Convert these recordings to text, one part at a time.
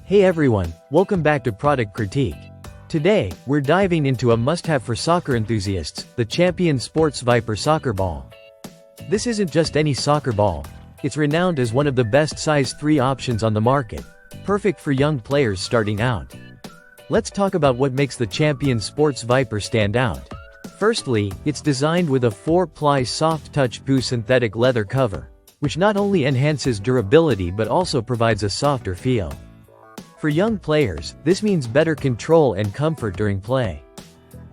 Hey everyone, welcome back to Product Critique. Today, we're diving into a must-have for soccer enthusiasts, the Champion Sports Viper soccer ball. This isn't just any soccer ball. It's renowned as one of the best size 3 options on the market, perfect for young players starting out. Let's talk about what makes the Champion Sports Viper stand out. Firstly, it's designed with a 4-ply soft-touch PU synthetic leather cover, which not only enhances durability but also provides a softer feel. For young players, this means better control and comfort during play.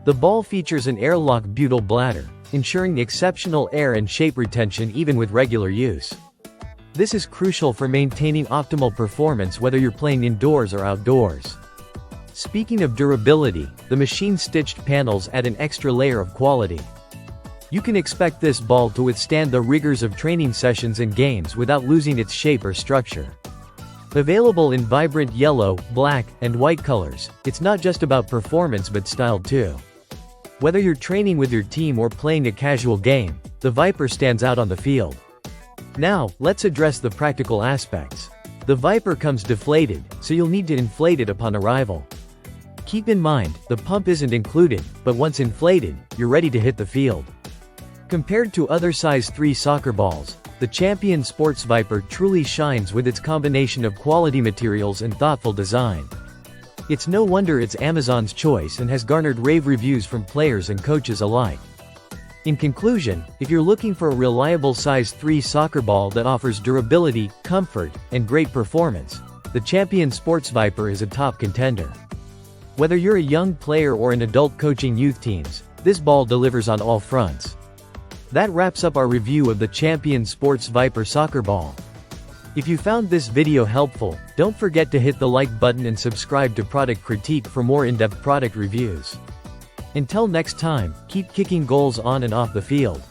The ball features an airlock butyl bladder, ensuring exceptional air and shape retention even with regular use. This is crucial for maintaining optimal performance whether you're playing indoors or outdoors. Speaking of durability, the machine-stitched panels add an extra layer of quality. You can expect this ball to withstand the rigors of training sessions and games without losing its shape or structure. Available in vibrant yellow, black, and white colors, it's not just about performance but style too. Whether you're training with your team or playing a casual game, the Viper stands out on the field. Now, let's address the practical aspects. The Viper comes deflated, so you'll need to inflate it upon arrival. Keep in mind, the pump isn't included, but once inflated, you're ready to hit the field. Compared to other size 3 soccer balls, the Champion Sports Viper truly shines with its combination of quality materials and thoughtful design. It's no wonder it's Amazon's choice and has garnered rave reviews from players and coaches alike. In conclusion, if you're looking for a reliable size 3 soccer ball that offers durability, comfort, and great performance, the Champion Sports Viper is a top contender. Whether you're a young player or an adult coaching youth teams, this ball delivers on all fronts. That wraps up our review of the Champion Sports Viper soccer ball. If you found this video helpful, don't forget to hit the like button and subscribe to Product Critique for more in-depth product reviews. Until next time, keep kicking goals on and off the field.